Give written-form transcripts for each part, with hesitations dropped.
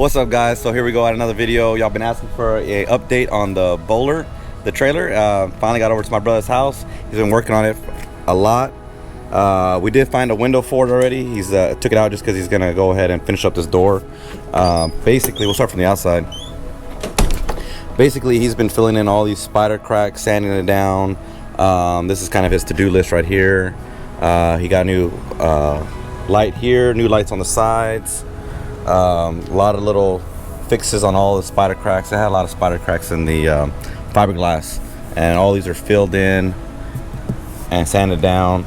What's up, guys? So here we go at another video. Y'all been asking for a update on the Boler, the trailer. Finally got over to my brother's house. He's been working on it a lot. We did find a window for it already. He's took it out just because he's gonna go ahead and finish up this door. Basically, we'll start from the outside. Basically, he's been filling in all these spider cracks, sanding it down. This is kind of his to-do list right here. He got a new light here, new lights on the sides. A lot of little fixes on all the spider cracks. I had a lot of spider cracks in the fiberglass, and all these are filled in and sanded down.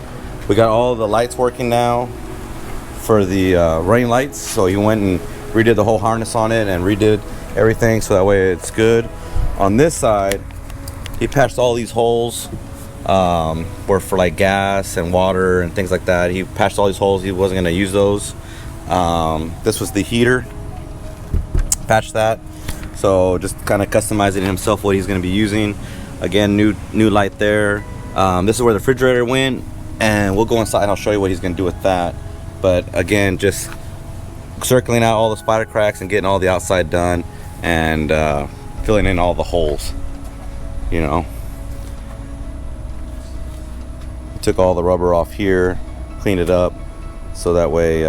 We got all the lights working now for the running lights, so he went and redid the whole harness on it and redid everything so that way it's good. On this side, he patched all these holes were for like gas and water and things like that. He patched all these holes. He wasn't going to use those. This was the heater, patched that, so just kind of customizing himself what he's going to be using. Again, new light there. This is where the refrigerator went, and we'll go inside and I'll show you what he's going to do with that. But again, just circling out all the spider cracks and getting all the outside done, and filling in all the holes, you know. Took all the rubber off here, cleaned it up so that way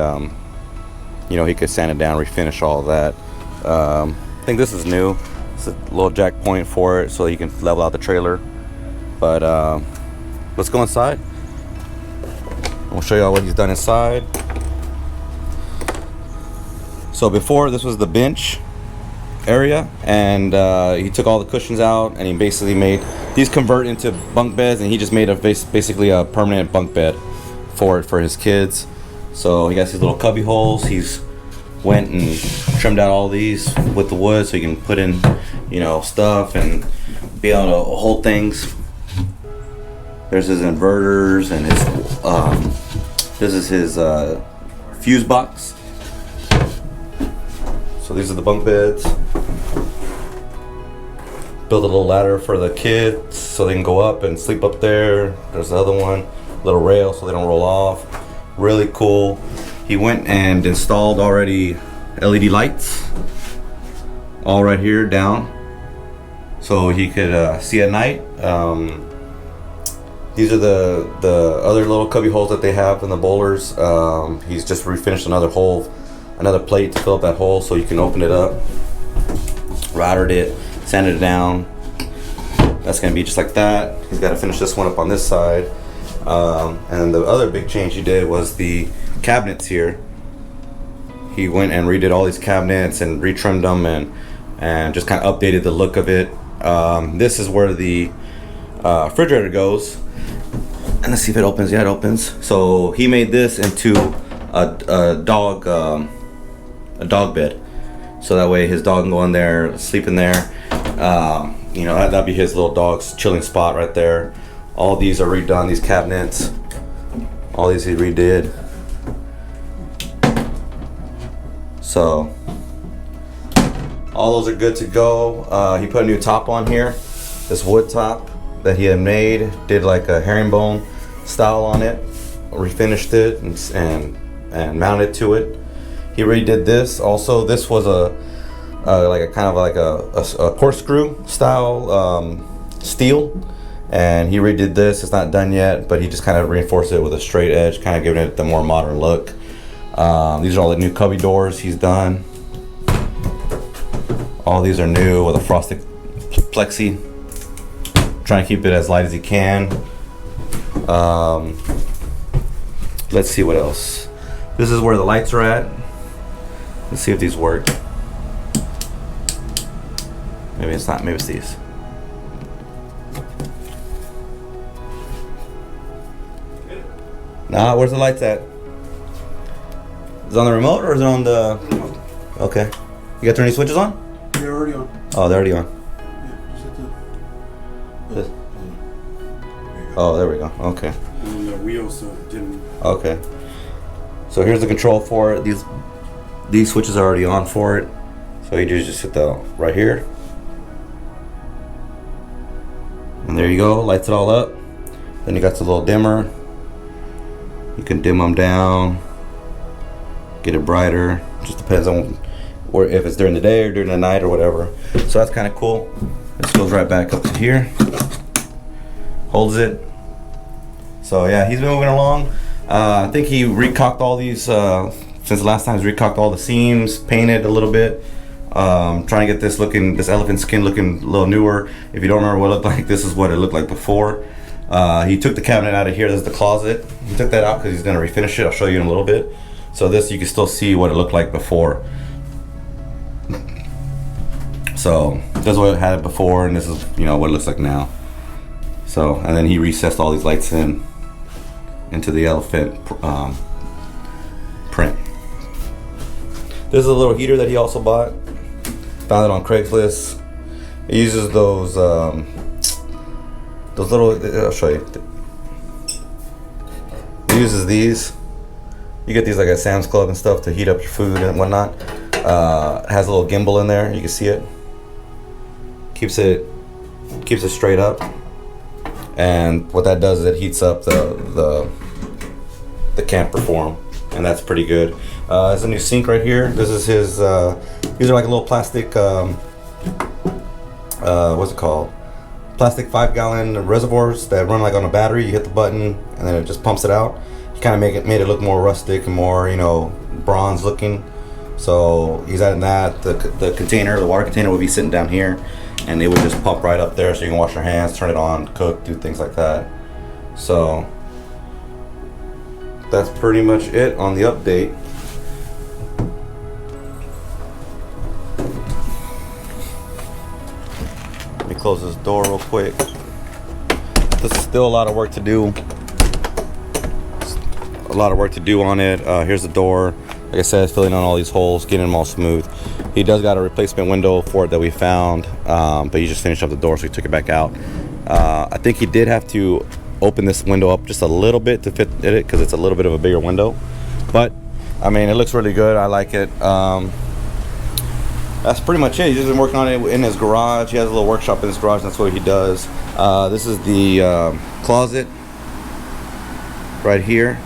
you know, he could sand it down, refinish all of that. I think this is new. It's a little jack point for it so you can level out the trailer. But let's go inside. I'll show y'all what he's done inside. So before, this was the bench area, and he took all the cushions out and he basically made these convert into bunk beds, and he just made a basically a permanent bunk bed for it for his kids. So he got these little cubby holes. He's went and trimmed out all these with the wood so he can put in, you know, stuff and be able to hold things. There's his inverters and his this is his fuse box. So these are the bunk beds. Build a little ladder for the kids so they can go up and sleep up there. There's the other one, little rail so they don't roll off. Really cool. He went and installed already LED lights all right here down so he could see at night. These are the other little cubby holes that they have in the Bolers. He's just refinished another hole, another plate to fill up that hole so you can open it up. Routed it, sanded it down. That's gonna be just like that. He's got to finish this one up on this side. And the other big change he did was the cabinets here. He went and redid all these cabinets and retrimmed them and just kind of updated the look of it. This is where the refrigerator goes, and let's see if it opens. Yeah, it opens. So he made this into a dog bed, so that way his dog can go in there, sleep in there. You know, that'd be his little dog's chilling spot right there. All these are redone, these cabinets. All these he redid. So all those are good to go. He put a new top on here, this wood top that he had made. Did like a herringbone style on it, refinished it and mounted to it. He redid this also. This was a like a kind of like a corkscrew style steel. And he redid this. It's not done yet, but he just kind of reinforced it with a straight edge, kind of giving it the more modern look. These are all the new cubby doors he's done. All these are new with a frosted plexi. Trying to keep it as light as he can. Let's see what else. This is where the lights are at. Let's see if these work. Maybe it's not, maybe it's these. Nah, where's the lights at? Is it on the remote or is it on the remote? Okay. You got to turn these switches on? They're already on. Oh, they're already on. Yeah, just hit This. Oh, there we go. Okay. and the wheels so it didn't. Okay. So here's the control for it. These switches are already on for it. So you just hit the right here. And there you go. Lights it all up. Then you got the little dimmer. You can dim them down, get it brighter. Just depends on or if it's during the day or during the night or whatever. So that's kind of cool. This goes right back up to here, holds it. So yeah, he's been moving along. I think he recocked all these since the last time. He's recocked all the seams, painted a little bit. Trying to get this elephant skin looking a little newer. If you don't remember what it looked like, this is what it looked like before. He took the cabinet out of here. This is the closet. He took that out because he's gonna refinish it. I'll show you in a little bit. So this, you can still see what it looked like before. So this is what it had before, and this is, you know, what it looks like now. So, and then he recessed all these lights into the elephant print. This is a little heater that he also bought. Found it on Craigslist. It uses those little, I'll show you. It uses these. You get these like at Sam's Club and stuff to heat up your food and whatnot. It has a little gimbal in there. You can see it. Keeps it straight up. And what that does is it heats up the camper for him, and that's pretty good. There's a new sink right here. This is his. These are like a little plastic. What's it called? Plastic 5-gallon reservoirs that run like on a battery. You hit the button and then it just pumps it out. He kind of made it look more rustic and more, you know, bronze looking. So he's adding that. The container, the water container, would be sitting down here, and it would just pump right up there, so you can wash your hands, turn it on, cook, do things like that. So that's pretty much it on the update. Let me close this door real quick. This is still a lot of work to do. A lot of work to do on it. Here's the door. Like I said, filling on all these holes, getting them all smooth. He does got a replacement window for it that we found, but he just finished up the door, so he took it back out. I think he did have to open this window up just a little bit to fit it, because it's a little bit of a bigger window. But I mean, it looks really good. I like it. That's pretty much it. He's just been working on it in his garage. He has a little workshop in his garage. That's what he does. This is the closet right here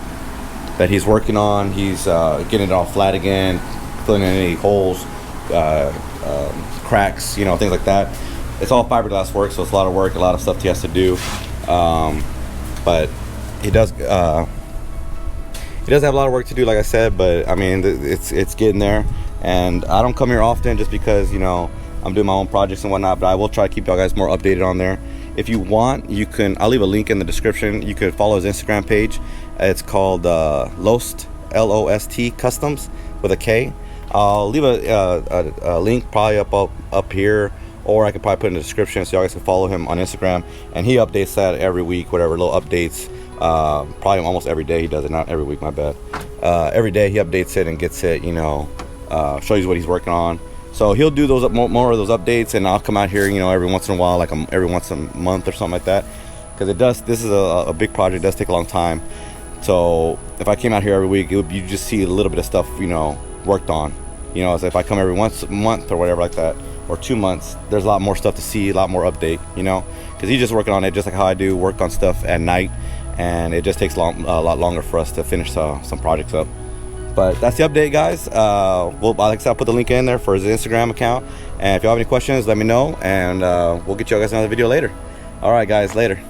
that he's working on. He's getting it all flat again, filling in any holes, cracks, you know, things like that. It's all fiberglass work, so it's a lot of work, a lot of stuff he has to do. But he does have a lot of work to do, like I said. But I mean, it's getting there. And I don't come here often just because, you know, I'm doing my own projects and whatnot. But I will try to keep y'all guys more updated on there. If you want, you can. I'll leave a link in the description. You could follow his Instagram page. It's called Lost, L-O-S-T Customs with a K. I'll leave a link probably up here, or I could probably put it in the description so y'all guys can follow him on Instagram. And he updates that every week, whatever little updates. Probably almost every day he does it. Not every week, my bad. Every day he updates it and gets it, you know, shows you what he's working on. So he'll do those more of those updates, and I'll come out here, you know, every once in a while, like every once a month or something like that, because it does. This is a big project. It does take a long time. So if I came out here every week, you just see a little bit of stuff, you know, worked on. You know, so if I come every once a month or whatever like that, or 2 months, there's a lot more stuff to see, a lot more update, you know, because he's just working on it just like how I do, work on stuff at night, and it just takes a lot longer for us to finish some projects up. But that's the update, guys. Well, like I said, I'll put the link in there for his Instagram account, and if you have any questions, let me know, and we'll get you guys another video later. All right, guys, later.